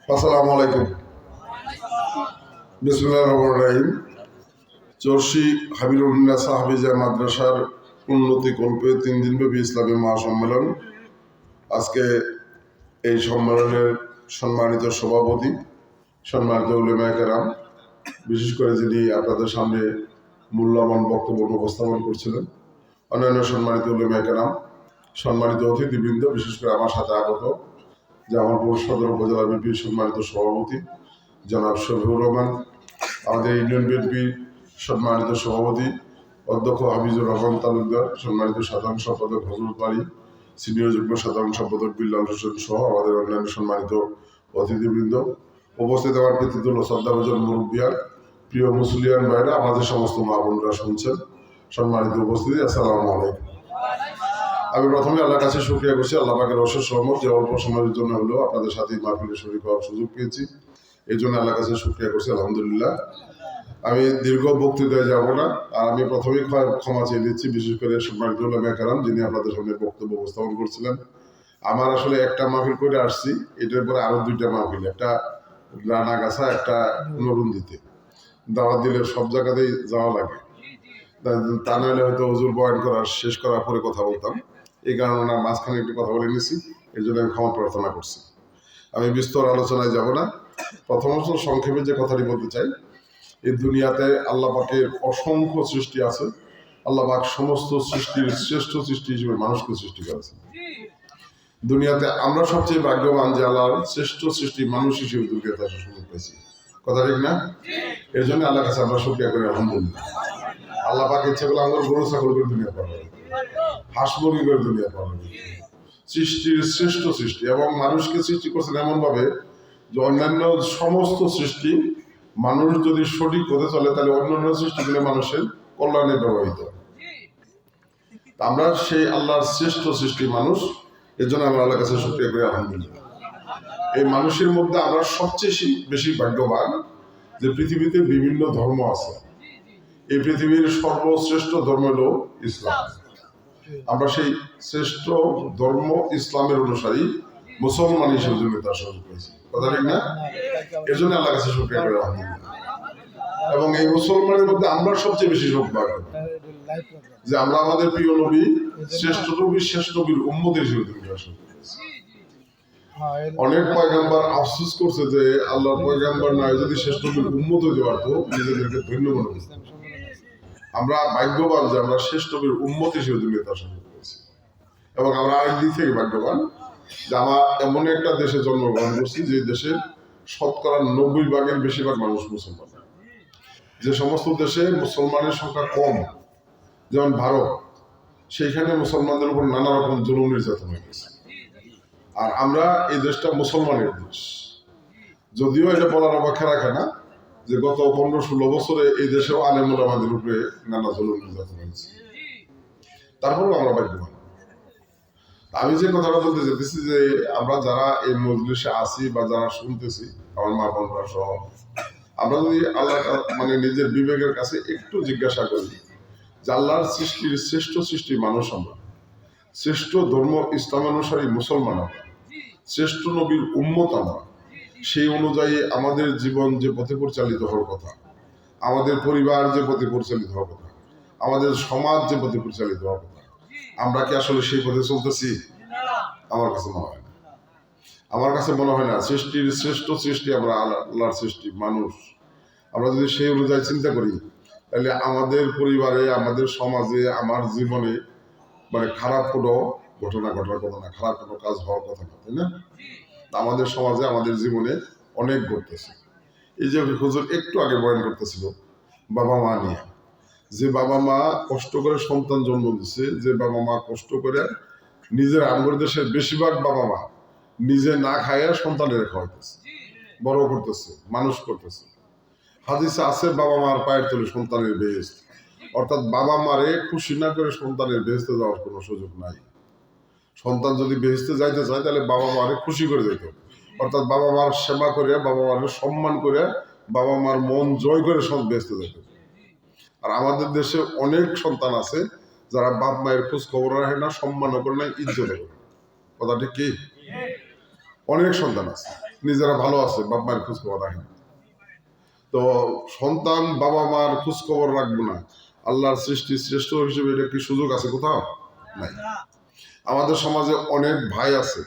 আসসালামু আলাইকুম। বিসমিল্লাহির রহমানির রহিম। চরশী হাবিবুল্লাহ হাফিজা মাদ্রাসার উন্নতি কল্পে 3 দিনব্যাপী ইসলামী মহাসম্মেলন। আজকে এই সম্মেলনের সম্মানিত সভাপতি, সম্মানিত উলেমায়ে কেরাম, বিশেষ করে যিনি আপনাদের সামনে মূল্যবান বক্তব্য উপস্থাপন করছিলেন, অন্যান্য সম্মানিত উলেমায়ে কেরাম, সম্মানিত অতিথিবৃন্দ, বিশেষ করে আমার সাথে আগত জামালপুর সদর উপজেলা বিএনপির সম্মানিত সভাপতি জনাব শফিউর রহমান, আমাদের ইউনিয়ন বিএনপির সম্মানিত সভাপতি অধ্যক্ষ হাফিজুর রহমান তালুকদার, সম্মানিত সাধারণ সম্পাদক হজরত বাড়ি, সিনিয়র যুগ্ম সাধারণ সম্পাদক বিল্লাল হোসেন সহ আমাদের অন্যান্য সম্মানিত অতিথিবৃন্দ, উপস্থিত আমার পিতৃতুল্য শ্রদ্ধাভাজন মুরব্বিয়ান, প্রিয় মুসলিয়ান ভাইরা, আমাদের সমস্ত মা বোনরা শুনছেন, সম্মানিত উপস্থিতি, আসসালামু আলাইকুম। আমি প্রথমে আল্লাহর কাছে শুকরিয়া করছি, আল্লাহ পাকের অশেষ রহমত যে অল্প সময়ের জন্য হলেও আপনাদের সাথে মাহফিলে শরীক হওয়ার সুযোগ পেয়েছি, এই জন্য আল্লাহর কাছে শুকরিয়া করছি, আলহামদুলিল্লাহ। আমি দীর্ঘ বক্তৃতায় যাব না, আর আমি প্রথমেই ক্ষমা চেয়ে দিচ্ছি, বিশেষ করে সম্মানিত উলামায়ে কেরাম যিনি আপনাদের সামনে বক্তব্য উপস্থাপন করছিলেন। আমার আসলে একটা মাহফিল করে আসছি, এটার পরে আরো 2টা মাহফিল, একটা রানাগাছা, একটা নরুন্দিতে। দাওয়াত দিলে সব জায়গাতেই যাওয়া লাগে, তা নাহলে হয়তো হুজুর বয়ান শেষ করার পরে কথা বলতাম। এই কারণে না মাঝখানে একটু কথা বলে নিয়েছি, এই জন্য আমি ক্ষমা প্রার্থনা করছি। আমি বিস্তর আলোচনায় যাব না। প্রথমত সংক্ষেপে যে কথাটি বলতে চাই, এই দুনিয়াতে আল্লাহ পাকের অসংখ্য সৃষ্টি আছে। আল্লাহ পাক সমস্ত সৃষ্টির শ্রেষ্ঠ সৃষ্টি হিসেবে মানুষকে সৃষ্টি করেছেন। দুনিয়াতে আমরা সবচেয়ে ভাগ্যবান যে আল্লাহর শ্রেষ্ঠ সৃষ্টি মানুষ হিসেবে দুনিয়াতে আসার সুযোগ পেয়েছি। কথা ঠিক না? এর জন্য আল্লাহর কাছে আমরা শুকরিয়া করি, আলহামদুলিল্লাহ। আল্লাহ পাক ইচ্ছে করলে আমাদের গরু ছাগল করে দুনিয়া পাঠাবে, হাঁস মুরগি করে দুনিয়া পাঠাবে। সৃষ্টির শ্রেষ্ঠ সৃষ্টি, এবং মানুষকে সৃষ্টি করছেন এমন ভাবে যে অন্যান্য সমস্ত সৃষ্টি মানুষ যদি সঠিক পথে চলে তাহলে অন্যান্য সৃষ্টিগুলো মানুষের কল্যাণে ব্যবহৃত। আমরা সেই আল্লাহর শ্রেষ্ঠ সৃষ্টি মানুষ, এর জন্য আমরা আল্লাহর কাছে শুকরিয়া করি, আলহামদুলিল্লাহ। এই মানুষের মধ্যে আমরা সবচেয়ে বেশি ভাগ্যবান যে পৃথিবীতে বিভিন্ন ধর্ম আছে। এই পৃথিবীর সর্বশ্রেষ্ঠ ধর্ম হলো ইসলাম। আমরা সেই শ্রেষ্ঠ ধর্ম ইসলামের অনুসারী মুসলমান হিসেবে তার সুযোগ পেয়েছি। কথা ঠিক না? এর জন্য আল্লাহর কাছে শুকরিয়া করি, আলহামদুলিল্লাহ। এবং এই মুসলমানের মধ্যে আমরা সবচেয়ে বেশি সৌভাগ্য যে আমরা আমাদের প্রিয় নবী, শ্রেষ্ঠ নবীর উম্মত হিসেবে অনেক পয়গাম্বার আফসোস করছে যে আল্লাহর পয়গাম্বার নয়, যদি শ্রেষ্ঠ নবীর উম্মত হইতে পারতো নিজেদেরকে ধন্য মনে করত। আমরা ভাগ্যবান যে আমরা শ্রেষ্ঠ নবীর উম্মত হিসেবে দুনিয়াতে আসা করেছি। এবং আমরা আরেক দিক থেকে ভাগ্যবান যে আমরা এমন একটা দেশে জন্মগ্রহণ করছি যে দেশের শতকরা 90% বেশিরভাগ মানুষ মুসলমান। যে সমস্ত দেশে মুসলমানের সংখ্যা কম, যেমন ভারত, সেইখানে মুসলমানদের উপর নানা রকম জুলুম নির্যাতন হয়ে গেছে। আর আমরা এই দেশটা মুসলমানের দেশ, যদিও এটা বলার অপেক্ষা রাখে না যে গত 15-16 বছরে এই দেশেও আলেম ওলামাদের উপরে নানা জুলুম নির্যাতন হয়েছে। তারপরেও আমরা ভাগ্যবান। আমি যে কথাটা বলতে চাইতেছি যে আমরা যারা এই মজলিসে আছি বা যারা শুনতেছি, আমার মা বোনরা সহ, আমরা যদি আল্লাহ নিজের বিবেকের কাছে একটু জিজ্ঞাসা করি যে আল্লাহর সৃষ্টির শ্রেষ্ঠ সৃষ্টি মানুষ আমরা, শ্রেষ্ঠ ধর্ম ইসলাম অনুসারী মুসলমান আমরা, শ্রেষ্ঠ নবীর উম্মত আমরা, সেই অনুযায়ী আমাদের জীবন যে পথে পরিচালিত হওয়ার কথা, আমাদের পরিবার যে পথে পরিচালিত হওয়ার কথা, আমাদের সমাজ যে পথে পরিচালিত হওয়ার কথা, আমরা কি আসলে সেই পথে চলতেছি? আমার কাছে মনে হয় না। আমার কাছে মনে হয় না। সৃষ্টির শ্রেষ্ঠ সৃষ্টি আমরা, আল্লাহর সৃষ্টি মানুষ। আমরা যদি সেই অনুযায়ী চিন্তা করি তাহলে আমাদের পরিবারে, আমাদের সমাজে, আমার জীবনে খারাপ কোনো ঘটনা ঘটার কথা না, খারাপ কোনো কাজ হওয়ার কথা না, তাই না? আমাদের সমাজে, আমাদের জীবনে অনেক ঘটতেছে। এই যে হুজুর একটু আগে বয়ান করতেছিল বাবা মা নিয়ে, যে বাবা মা কষ্ট করে সন্তান জন্ম দিচ্ছে, যে বাবা মা কষ্ট করে নিজের আমগর দেশের বেশিরভাগ বাবা মা নিজে না খাইয়া সন্তানের খাওয়াইতেছে, বড় করতেছে, মানুষ করতেছে। হাদিসে আছে বাবা মার পায়ের তলে সন্তানের বেহেশত, অর্থাৎ বাবা মারে খুশি না করে সন্তানের বেহেশতে যাওয়ার কোনো সুযোগ নাই। সন্তান যদি বেহেশতে যাইতে চায় তাহলে বাবা মারে খুশি করে যেতে হবে, অর্থাৎ বাবা মার সেবা করে, বাবা মারে সম্মান করে, বাবা মার মন জয় করে বেহেশতে যেতে হবে। আর আমাদের দেশে অনেক সন্তান আছে যারা বাপ মায়ের খোঁজ খবর রাখে না, সম্মানও করে না, ইজ্জত করে। কথাটি কি? অনেক সন্তান আছে নিজেরা ভালো আছে, বাবা মায়ের খোঁজ খবর রাখে না। তো সন্তান বাবা মার খোঁজ খবর রাখবো না, আল্লাহর সৃষ্টি শ্রেষ্ঠ হিসেবে এটা কি সুযোগ আছে কোথাও? নাই। আমাদের সমাজে অনেক ভাই আছে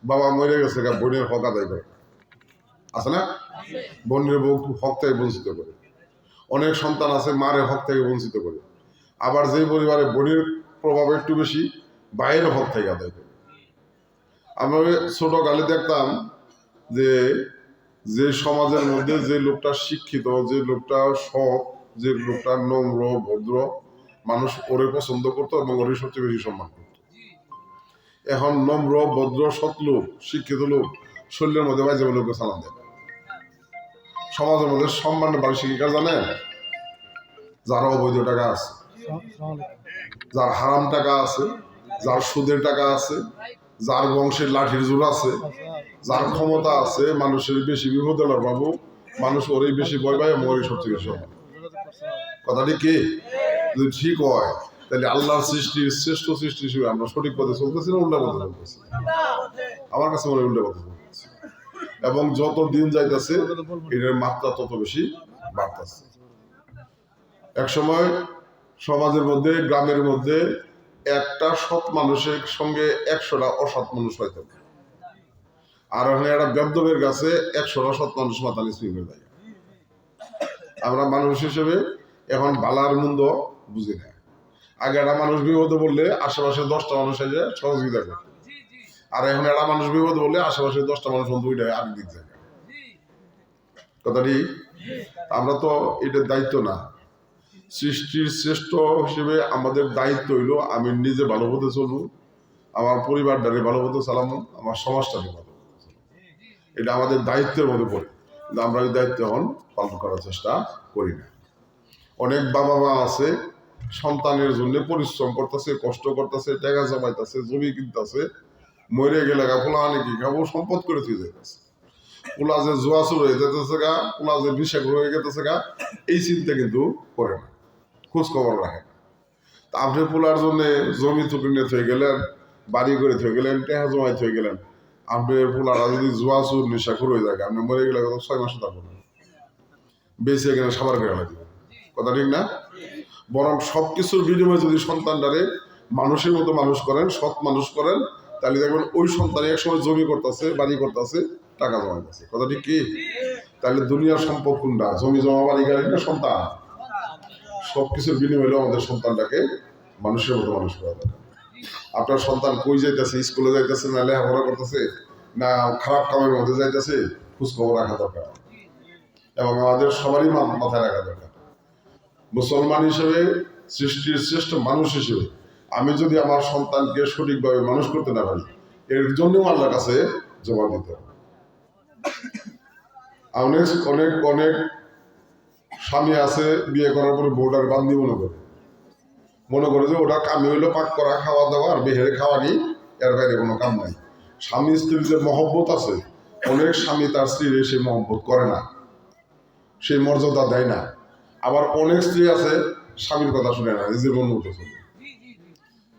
বাবা মরে গেছে বোনের হক আদায় করে, আছে না? বোনের বউ হক থেকে বঞ্চিত করে। অনেক সন্তান আছে মায়ের হক থেকে বঞ্চিত করে। আবার যে পরিবারে বোনের প্রভাব একটু বেশি, ভাইয়ের হক থেকে আদায় করে। আমরা ছোট কালে দেখতাম যে যে সমাজের মধ্যে যে লোকটা শিক্ষিত, যে লোকটা সৎ, যে লোকটা নম্র ভদ্র, মানুষ ওরে পছন্দ করতো এবং ওরে সবচেয়ে বেশি সম্মান করত। এখন নম্র ভদ্র সৎ লোক, শিক্ষিত লোক শরীরের মধ্যে বাজে লোককে সালাম দেয়। সমাজের মধ্যে সম্মানের বাড়ি শিক্ষিকা জানেন? যার অবৈধ টাকা আছে, যার হারাম টাকা আছে, যার সুদের টাকা আছে, যার বংশের লাঠির জোর আছে, যার ক্ষমতা আছে, মানুষের বেশি বিপদ হলো বাবু, মানুষ ওরই বেশি ভয় পায় এবং ওরই সবচেয়ে বেশি সম্মান। কথাটি কি যদি ঠিক হয় তাহলে আল্লাহর সৃষ্টির শ্রেষ্ঠ সৃষ্টি হিসেবে আমরা সঠিক পথে চলতেছি না উল্টা পথে চলতেছি? আমার কাছে মনে হয় উল্টা পথে চলতেছি, এবং যত দিন যাইতেছে এটার মাত্রা তত বেশি বাড়তেছে। এক সময় সমাজের মধ্যে, গ্রামের মধ্যে একটা সৎ মানুষের সঙ্গে 100টা অসৎ মানুষ হইতে, আর ওখানে একটা বেদ্যবের কাছে 100টা সৎ মানুষ মাথা নিচু হয়ে যায়। আমরা মানুষ হিসেবে এখন ভালার মন্দ বুঝি না। আগে একটা মানুষ বিপদে বললে আশেপাশে 10টা মানুষ এসে সহযোগিতা করত, আর এখন একটা মানুষ বিপদে বললে আশেপাশে 10টা মানুষ দুইটা আরেক দিক যায়। কথাটি আমরা তো এটার দায়িত্ব না। সৃষ্টির শ্রেষ্ঠ হিসেবে আমাদের দায়িত্ব হইল আমি নিজে ভালো পথে চলবো, আমার পরিবারটারে ভালো পথে চালাবো, আমার সমাজটাকে ভালো পথে চালাবো। এটা আমাদের দায়িত্বের মধ্যে পড়ে, কিন্তু আমরা এই দায়িত্ব এখন পালন করার চেষ্টা করি না। অনেক বাবা মা আছে সন্তানের জন্য পরিশ্রম করতেছে, কষ্ট করতেছে, টাকা জমাইতেছে, জমি কিনতেছে, মরে গেলে পোলা আনে কি খাবো, সম্পদ করে তুই যাইতেছে। পোলা যে জোয়াচুর হয়ে যেতেছে গা, পোলা যে বিষাক হয়ে যেতেছে গা, এই চিন্তা কিন্তু করে না, খোঁজ খবর রাখে না। তা আপনি পোলার জন্য জমি কিনে থয়ে গেলেন, বাড়ি করে থয়ে গেলেন, টেহা জমাই থয়ে গেলেন, আপনার পোলারা যদি জোয়াচুর নেশাখোর হয়ে যায়, আপনি মরে গেলে 6 মাসে তা করবেন, বেঁচে গেলে সাবার করে লাগবে। কথা ঠিক না? বরং সবকিছুর বিনিময়ে যদি সন্তানটারে মানুষের মতো মানুষ করেন, সৎ মানুষ করেন, তাহলে দেখবেন ওই সন্তান একসময় জমি করতেছে, বাড়ি করতেছে, টাকা জমাইতেছে। কথা ঠিক কি? তাহলে দুনিয়ার সম্পদ কোনটা? জমি জমা, বাড়ি গাড়ি না সন্তান? সবকিছুর বিনিময়ে আমাদের সন্তানটাকে মানুষের মতো মানুষ করা দরকার। আপনার সন্তান কই যাইতেছে, স্কুলে যাইতেছে না লেখাপড়া করতেছে না খারাপ কামের মধ্যে যাইতেছে, খোঁজ খবর রাখা দরকার, এবং আমাদের সবারই মাথায় রাখা দরকার। মুসলমান হিসেবে, সৃষ্টির শ্রেষ্ঠ মানুষ হিসেবে আমি যদি আমার সন্তানকে সঠিকভাবে মানুষ করতে না পারি, এর জন্যও আল্লাহর কাছে জবাব দিতে হবে। অনেক অনেক অনেক স্বামী আছে বিয়ে করার পরে বউটার বান্দি মনে করে যে ওটা কামি হইলো পাক করা, খাওয়া দাওয়া আর বেহেরে খাওয়া নেই, এর বাইরে কোনো কাম নাই। স্বামী স্ত্রীর যে মহব্বত আছে, অনেক স্বামী তার স্ত্রীর সেই মহব্বত করে না, সেই মর্যাদা দেয় না। আবার অনেক স্ত্রী আছে স্বামীর কথা শুনে না, নিজের মন মতো চলে।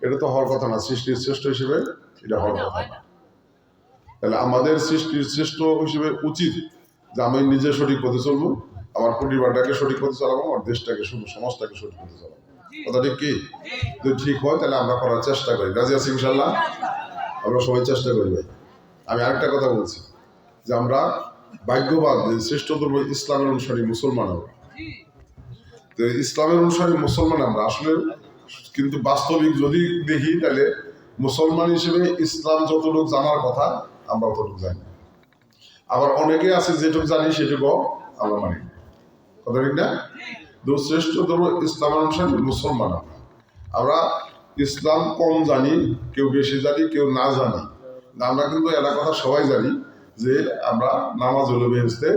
এটা তো হওয়ার কথা না, সৃষ্টির শ্রেষ্ঠ হিসেবে এটা হওয়ার কথা না। তাহলে আমাদের সৃষ্টির শ্রেষ্ঠ হিসেবে উচিত যে আমি নিজে সঠিক পথে চলবো, আমার পরিবারটাকে সঠিক পথে চালাবো, আমার দেশটাকে, সমাজটাকে সঠিক পথে চালাবো। কথা ঠিক কি? যদি ঠিক হয় তাহলে আমরা করার চেষ্টা করি। রাজি আছি ইনশাল্লাহ? আমরা সবাই চেষ্টা করি ভাই। আমি আরেকটা কথা বলছি যে আমরা ভাগ্যবান যে শ্রেষ্ঠ ধর্ম ইসলামের অনুসারী মুসলমান। আমরা তো ইসলামের অনুসারী মুসলমান আমরা আসলে, কিন্তু বাস্তবিক যদি দেখি তাহলে মুসলমান হিসেবে ইসলাম যতটুকু জানার কথা আমরা অতটুকু জানি। আবার অনেকে আছে যেটুকু জানি সেটুকু আমরা মানি। কথা ঠিক না? শ্রেষ্ঠ ধর্ম ইসলামের অনুসারী মুসলমান আমরা ইসলাম কম জানি, কেউ বেশি জানি, কেউ না জানি। আমরা কিন্তু একটা কথা সবাই জানি যে আমরা নামাজ হলো বেহেশতে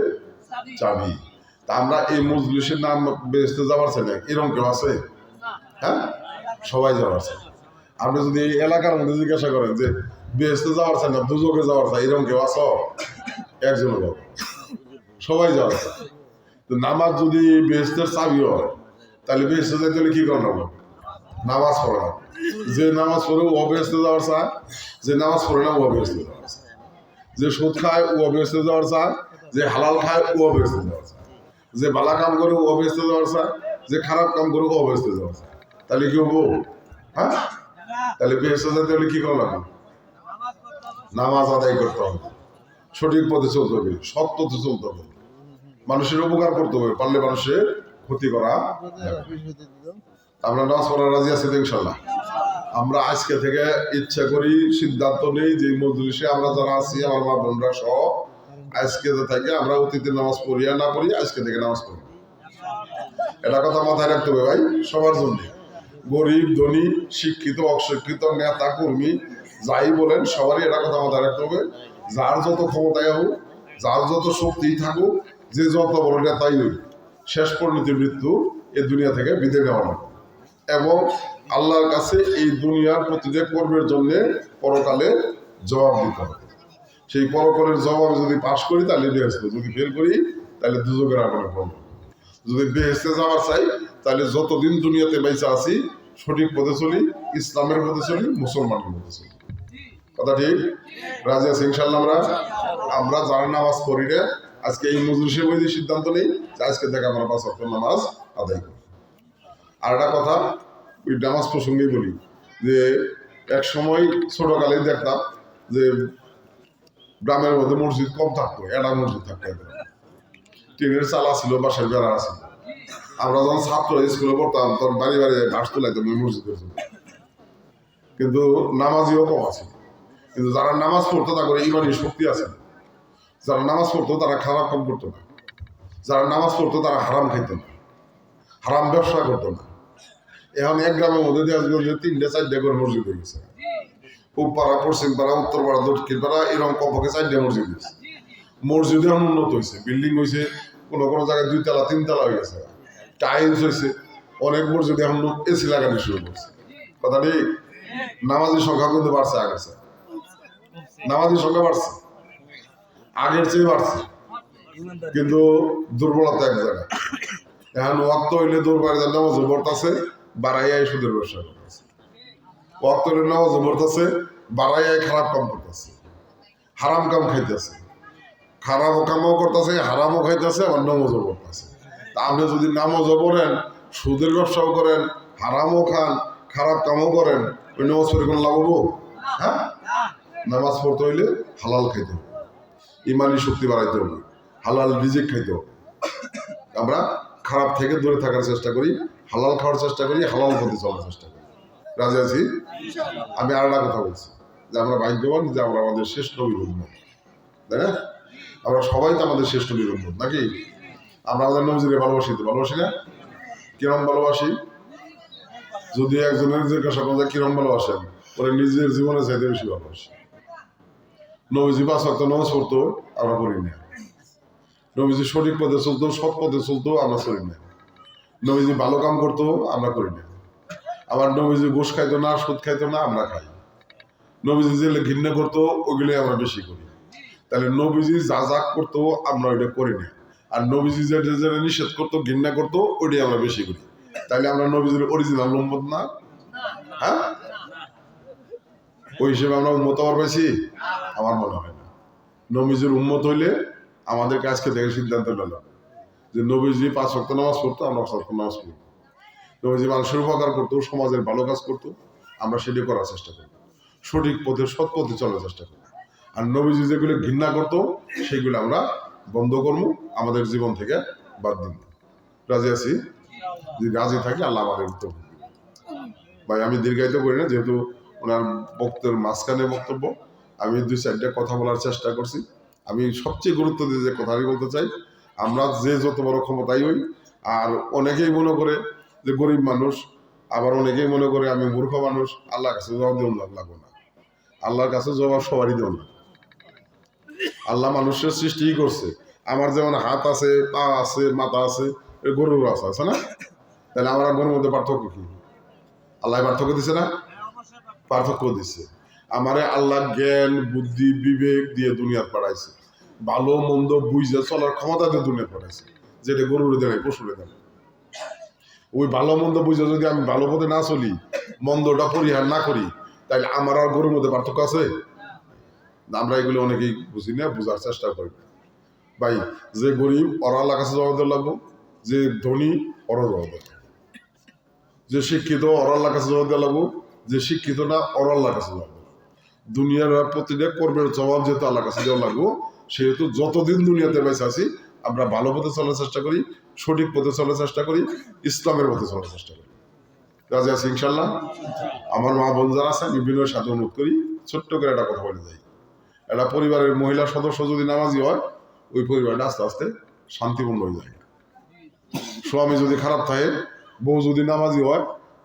চাবি। তা আমরা এই মজলিসের নাম বেহেশতে যাওয়ার চাই না, এরকম কেউ আছে? হ্যাঁ, সবাই যাওয়ার চাই। আপনি যদি এই এলাকার মধ্যে জিজ্ঞাসা করেন যে বেহেশতে যাওয়ার চাই না দুজকে যাওয়ার চাই, এরকম কেউ আছো? একজনও যাও, সবাই যাওয়ার চাই। তো নামাজ যদি বেহেশতের চাবি হয় তাহলে বেহেশতে যাইতে হলে কি করানো হবে? নামাজ পড়া। যে নামাজ পড়ে ও বেহেশতে যাওয়ার চায়, যে নামাজ পড়ে না ও বেহেশতে যাওয়ার চায়। যে সুদ খায় ও বেহেশতে যাওয়ার চায়, যে হালাল খায় ও বেহেশতে যাওয়ার চায়, যে ভালো কাম করে ও বেহেশতে যাওয়ার চায়, যে খারাপ কাম করে ও বেহেশতে যাওয়ার চায়। তাহলে কি হবো? হ্যাঁ, তাহলে বেহেশতে যেতে হলে কি করা লাগবে? নামাজ আদায় করতে হবে, সঠিক পথে চলতে হবে, সৎ পথে চলতে হবে, মানুষের উপকার করতে হবে, পারলে মানুষের ক্ষতি করা যাবে। আমরা নামাজ পড়ার রাজি আছি তো ইনশাল্লাহ। আমরা আজকে থেকে ইচ্ছা করি, সিদ্ধান্ত নেই যে মজলিসে আমরা যারা আছি আমার মা বোনরা সহ আজকে থেকে আমরা অতীতে নামাজ পড়ি আর না পড়ি, আজকে থেকে নামাজ পড়ি। এটা কথা মাথায় রাখতে হবে ভাই, সবার জন্য, গরিব ধনী শিক্ষিত অশিক্ষিত নেতা কর্মী যাই বলেন সবারই এটা কথা মাথায় রাখতে হবে। যার যত ক্ষমতায় হোক, যার যত শক্তি থাকুক, যে যত বড় নেতাই হোক, শেষ পরিণতি মৃত্যু এই দুনিয়া থেকে বিদায় নেওয়া হবে এবং আল্লাহর কাছে এই দুনিয়ার প্রতিটা কর্মের জন্য পরকালে জবাব দিতে হবে। সেই পরকালের জবাব যদি পাশ করি তাহলে বেহেশতে, যদি ফেল করি তাহলে দুজকের আগুনে পড়বো। যদি বেহেশতে যাওয়ার চাই তাহলে যতদিন দুনিয়াতে বেঁচে আছি সঠিক পথে চলি, ইসলামের পথে চলি, মুসলমানের পথে চলি। কথা ঠিক? রাজি আছি ইনশাল্লাহ। আমরা যারা নামাজ পড়ি না আজকে এই মজলিসের মধ্যে সিদ্ধান্ত নেই যে আজকে থেকে আমরা 5 ওয়াক্ত নামাজ আদায় করি। আর একটা কথা ওই নামাজ প্রসঙ্গেই বলি যে এক সময় ছোটকালেই দেখতাম যে গ্রামের মধ্যে মসজিদ কম থাকতো, একটা মসজিদ থাকতো, টিনের চালা ছিল, বাঁশের বেড়া ছিল। আমরা যখন ছাত্র স্কুলে পড়তাম তখন বাড়ি বাড়ি ঘাস তুলাইতাম ওই মসজিদের জন্য, কিন্তু নামাজিও কম আছে। কিন্তু যারা নামাজ পড়তো তাদের ইমানি শক্তি আছে, যারা নামাজ পড়তো তারা খারাপ কাম করতো না, যারা নামাজ পড়তো তারা হারাম খাইতো না, হারাম ব্যবসা করতো না। এখন এক গ্রামের মধ্যে 3টে 4টে করে মসজিদ হয়ে গেছে, পূব পাড়া, পশ্চিম পাড়া, উত্তর পাড়া, দক্ষিণ পাড়া, এরকম কমপক্ষে 4টে মসজিদ হয়েছে। মসজিদ এখন উন্নত হয়েছে, বিল্ডিং হয়েছে, কোনো কোনো জায়গায় 2 তলা 3 তলা হয়ে গেছে, টাইলস হয়েছে, অনেক মসজিদে এখন এসি লাগানো শুরু করছে। কথা ঠিক? নামাজের সংখ্যা কিন্তু বাড়ছে, আগের চেয়ে নামাজের সংখ্যা বাড়ছে, আগের চেয়ে বাড়ছে, কিন্তু দুর্বলতা এক জায়গায়। এখন ওয়াক্ত হইলে দৌড় নামাজ পড়তেছে, বাড়াইয়াই সুদের ব্যবসা করতেছে, ওয়াক্ত হইলে নামাজ পড়তেছে, বাড়াইয়াই খারাপ কাম করতেছে, হারাম কাম খাইতেছে, খারাপ কামও করতেছে, হারামও খাইতেছে, আবার নামাজও পড়তেছে। তা আপনি যদি নামাজও পড়েন, সুদের ব্যবসাও করেন, হারামও খান, খারাপ কামও করেন, ওই নামাজ পড়ে কোনো লাভ হবো? হ্যাঁ, নামাজ পড়তে হইলে হালাল খাইতে হবে, ইমানি শক্তি বাড়াইতে হবে, হালাল রিজিক খাইতে হবে। আমরা খারাপ থেকে দূরে থাকার চেষ্টা করি, হালাল খাওয়ার চেষ্টা করি, হালাল পথে চলার চেষ্টা করি। রাজি আছি? আমি আর একটা কথা বলছি যে আমরা ভাগ্যবান যে আমরা আমাদের শেষ নবীর উম্মত, তাই না? আমরা সবাই তো আমাদের শেষ নবীর উম্মত নাকি? আমরা আমাদের নবীজিকে ভালোবাসি তো, ভালোবাসি না? কিরম ভালোবাসি? যদি একজনের জিজ্ঞাসা করেন কিরম ভালোবাসেন, ওরা নিজের জীবনে চাইতে বেশি ভালোবাসি। নবীজি 5 ওয়াক্ত নামাজ পড়তো, আমরা পড়ি না। নবীজি সঠিক পথে চলতো, সৎ পথে চলতো, আমরা চলি না। নবীজি ভালো কাম করতো, আমরা করি না। আবার নবীজি ঘুষ খাইতো না, সুদ খাইতো না, আমরা খাই। নবীজি যে ঘৃণা করতো ওগুলোই আমরা বেশি করি। তাহলে নবীজি যা যা করতো আমরা ওইটা করি না, আর নবীজি যেটা যেটা নিষেধ করতো, ঘৃণা করতো, ওইটাই আমরা বেশি করি। তাহলে আমরা নবীজির অরিজিনাল উম্মত না? হ্যাঁ, ওই হিসেবে আমরা উম্মত হওয়ার পাইছি? আমার মনে হয় না। নবীজির উম্মত হইলে আমাদেরকে আজকে থেকে সিদ্ধান্ত নিলাম যে নবীজি 5 ওয়াক্ত নামাজ পড়তো, আমরা 5 ওয়াক্ত নামাজ পড়ি। নবীজি মানুষের উপকার করতো, সমাজের ভালো কাজ করতো, আমরা সেটা করার চেষ্টা করি, সঠিক পথে সৎ পথে চলার চেষ্টা করি। আর নবীজি যেগুলো ঘৃণা করতো সেগুলো আমরা বন্ধ করবো, আমাদের জীবন থেকে বাদ দিব। রাজি আছি? যদি রাজি থাকি আল্লাহ আমাদের উত্তর ভাই। আমি দীর্ঘায়িত করি না, যেহেতু ওনার বক্তব্যের মাঝখানে বক্তব্য, আমি 2-4টা কথা বলার চেষ্টা করছি। আমি সবচেয়ে গুরুত্ব দিয়ে যে কথাটি বলতে চাই, আমরা যে যত বড় ক্ষমতাই হই, আর অনেকেই মনে করে যে গরিব মানুষ, আবার অনেকেই মনে করে আমি মূর্খ মানুষ, আল্লাহর কাছে জবাব দেওয়া লাগবো না। আল্লাহর কাছে জবাব সবারই দেওয়া না। আল্লাহ মানুষের সৃষ্টিই করছে, আমার যেমন হাত আছে, পা আছে, মাথা আছে, গরুর আছে না? তাহলে আমার গরুর মধ্যে পার্থক্য কি? আল্লাহ পার্থক্য দিছে না? পার্থক্য দিছে। আমারে আল্লাহ জ্ঞান বুদ্ধি বিবেক দিয়ে দুনিয়ার পাঠাইছে, ভালো মন্দ বুঝে চলার ক্ষমতা দিয়ে দুনিয়া পাঠাইছে, যেটা গরুরে দেয়, পশুরে দেয়। ওই ভালো মন্দ বুঝে যদি আমি ভালো পথে না চলি, মন্দটা পরিহার না করি, তাহলে আমার আর গরুর মধ্যে পার্থক্য আছে? আমরা এগুলো অনেকেই বুঝি না, বোঝার চেষ্টা করি না। ভাই যে গরিব ওরা আল্লাহর কাছে জবাব দেওয়া লাগবো, যে ধনী ওরা জবাব দেওয়া লাগবো, যে শিক্ষিত ওরা আল্লাহর কাছে জবাব দেওয়া লাগবো, যে শিক্ষিত না ওরা আল্লাহর কাছে জবাব দেওয়া লাগবো। দুনিয়ার প্রতিটা কর্মের জবাব যেহেতু আল্লাহর কাছে দেওয়া লাগবো, সেহেতু যতদিন দুনিয়াতে বেঁচে আছি আমরা ভালো পথে চলার চেষ্টা করি, সঠিক পথে চলার চেষ্টা করি, ইসলামের পথে চলার চেষ্টা করি। রাজি আছি ইনশাল্লাহ। আমার মা বোন যারা আছে আমি বিনয়ের সাথে অনুরোধ করি, ছোট্ট করে একটা কথা বলে যাই। একটা পরিবারের মহিলা সদস্য যদি নামাজি হয়, ওই পরিবারটা আস্তে আস্তে শান্তিপূর্ণ হয়ে যায়। স্বামী যদি খারাপ থাকে, বউ যদি নামাজি হয়,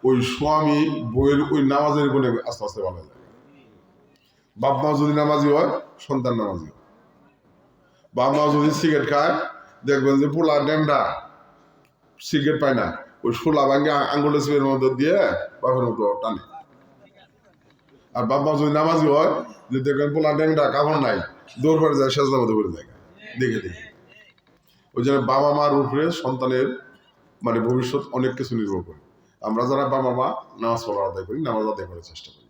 ওই স্বামী বউয়ের ওই নামাজের গুণে আস্তে আস্তে ভালো যায়। বাপ মা যদি নামাজি হয়, সন্তান নামাজি হয়। বাপ মা যদি সিগারেট খায়, দেখবেন যে পোলা ড্যাংডা সিগারেট পায় না, ওই শোলা ভাঙ্গে আঙ্গুলের চিপের মধ্যে দিয়ে বাপের মতো টানে। আর বাপ মা যদি নামাজি হয়, যে দেখবেন পোলা ড্যাংডা কাপড় নাই, দৌড় পড়ে যায়, সেজদার মধ্যে পড়ে যায় দেখে দেখে। ওই জন্য বাবা মার উপরে সন্তানের মানে ভবিষ্যৎ অনেক কিছু নির্ভর করে। আমরা যারা বাবা মা নামাজ পড়া আদায় করি, নামাজ আদায় করার চেষ্টা করি,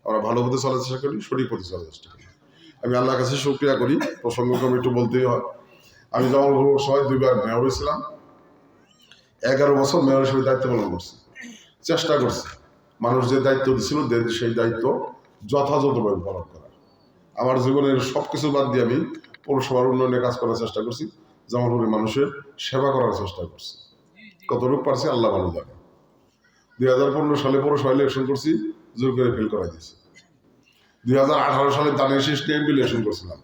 আমরা ভালো পথে চলার চেষ্টা করি, সঠিক পথে চলার চেষ্টা করি। আমি আল্লাহর কাছে শুকরিয়া করি, প্রসঙ্গক্রমে একটু বলতেই হয়। আমি যখন সময় 2 বার মেয়র হয়েছিলাম, 11 বছর মেয়র হিসেবে দায়িত্ব পালন করছি, চেষ্টা করছি মানুষ যে দায়িত্ব দিচ্ছিল সেই দায়িত্ব যথাযথভাবে পালন করা। আমার জীবনের সবকিছু বাদ দিয়ে আমি পৌরসভার উন্নয়নে কাজ করার চেষ্টা করছি, জামালপুরের মানুষের সেবা করার চেষ্টা করছি। কতটুকু পারছি আল্লাহ ভালো জানে। 2015 সালে পৌরসভা ইলেকশন করছি, জোর করে ফেল করা দিয়েছে। 2018 সালে দানের শেষ এমপি ইলেকশন করছিলাম,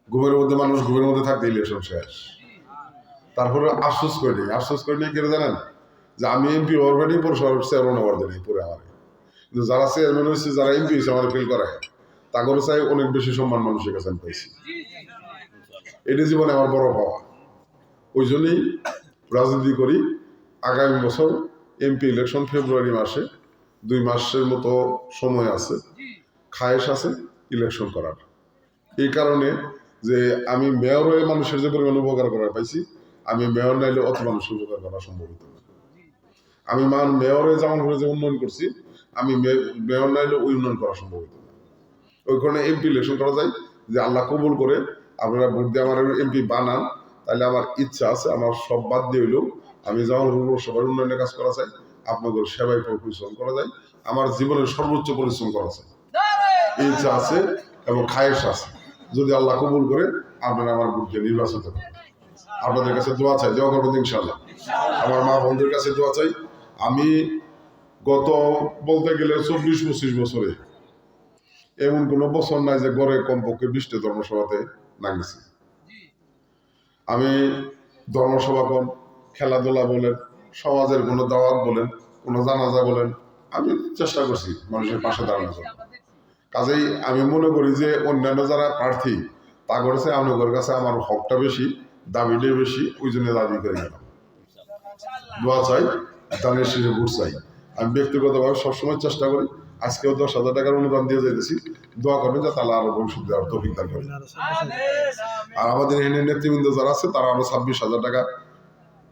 ঘুমের মধ্যে মানুষ ঘুমের মধ্যে থাকতে ইলেকশন শেষ। তারপরে আফসোস করে নিই, আফসোস করে নিয়ে কেন জানেন, যে আমি এমপি অলরেডি পৌরসভার চেয়ারম্যান হওয়ার জন্য পরে আমার, কিন্তু যারা চেয়ারম্যান হয়েছে, যারা এমপি হয়েছে আমার ফেল করায়, তাগরও চাই অনেক বেশি সম্মান মানুষের কাছে আমি পাইছি। এটি জীবনে আমার বড় পাওয়া। ওই জন্যই রাজনীতি করি। আগামী বছর এমপি ইলেকশন ফেব্রুয়ারি মাসে, 2 মাসের মতো সময় আছে, খায়েশ আছে ইলেকশন করার। এই কারণে যে আমি মেয়র হয়ে মানুষের যে পরিমাণ উপকার করার পাইছি, আমি মেয়র নাইলে অত মানুষের উপকার করা সম্ভব হতো না। আমি মেয়র হয়ে যেমন করে যে উন্নয়ন করছি, আমি মেয়র নাইলে ওই উন্নয়ন করা সম্ভব হতো না। ওই কারণে এমপি ইলেকশন করা যায়, যে আল্লাহ কবুল করে আপনারা ভোট দিয়ে আমার এমপি বানান, তাহলে আমার ইচ্ছা আছে, আমার সব বাদ দিয়ে হইলেও আমি যেমন সবার উন্নয়নের কাজ করা চাই, আপনাদের সেবায় পরিশ্রম করা যায়, আমার জীবনের সর্বোচ্চ পরিশ্রম করা চাই, এই ইচ্ছা আছে এবং খায়েশ আছে। যদি আল্লাহ কবুল করে আপনারা আমার ভোট দিয়ে নির্বাচিত করেন, আপনাদের কাছে দোয়া চাই, দোয়া করবেন ইনশাআল্লাহ। আমার মা বোনদের কাছে দোয়া চাই। আমি গত বলতে গেলে 24-25 বছরে এমন কোনো বছর নাই যে গড়ে কমপক্ষে 20টা ধর্মসভাতে না গেছি। আমি ধর্মসভা কম, খেলাধুলা বলেন, সমাজের কোনো দাওয়াত বলেন, কোনো জানাজা বলেন, আমি চেষ্টা করছি মানুষের পাশে দাঁড়ানোর জন্য। কাজেই আমি মনে করি যে অন্যান্য যারা প্রার্থী, তা করেছে আপনাদের কাছে আমার হকটা বেশি, দাবিটাই বেশি, ওই জন্য দাবি করে গেলাম। দোয়া চাই, দানের শেষে ভোট চাই। আমি ব্যক্তিগতভাবে সবসময় চেষ্টা করি, আজকেও 10,000 টাকার অনুদান দিয়ে যাইতেছি, দোয়া করবেন যাতে আল্লাহ আরো ভবিষ্যৎ দেওয়ার তৌফিক দান করেন। আর আমাদের এখানে নেতৃবৃন্দ যারা আছে, তারা আরো 26,000 টাকা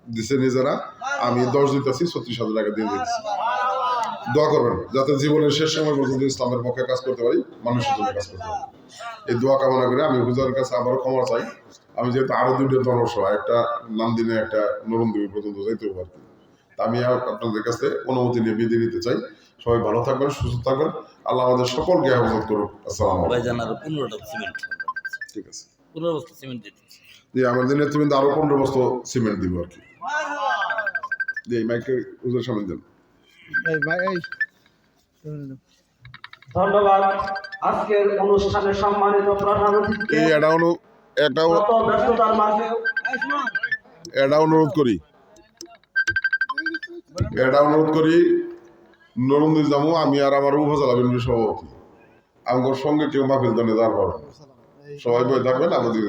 দিচ্ছে নিজেরা, আমি 10 দিতেছি, 36,000 টাকা দিয়ে দিতেছি। দোয়া করবেন যাতে জীবনের শেষ সময় পর্যন্ত ইসলামের পক্ষে কাজ করতে পারি, মানুষের জন্য কাজ করতে পারি। এই দোয়া কামনা করে আমি হুজুরের কাছে আবারও ক্ষমা চাই। আমি যেহেতু আরো 2টা ধর্মসভা, একটা নামদিনে, একটা নরমদিবি পর্যন্ত যাইতে পারি, তা আমি আপনাদের কাছে অনুমতি নিয়ে বিদায় নিতে চাই। সবাই ভালো থাকবেন, সুস্থ থাকবেন, আল্লাহ আমাদের সকলকে হেফাজত করুক। আসসালামু আলাইকুম। ঠিক আছে, 15 বস্তা সিমেন্ট দিতে জি, আমাদের নেতৃবৃন্দ আরো 15 বস্তা সিমেন্ট দিব আর কি। জি, মাইকে হুজুরের সামনে দেন। ধন্যবাদ। আজকের অনুষ্ঠানে সম্মানিত প্রধান অতিথি, ব্যস্ততার মাঝে অনুরোধ করি নরন্দি জামু, আমি আর আমার উপজেলা বিএনপি সভাপতি, আমার সঙ্গে কেউ মাহফিল দানে যাওয়ার পারবেন, সবাই বই থাকবেন, আমাদের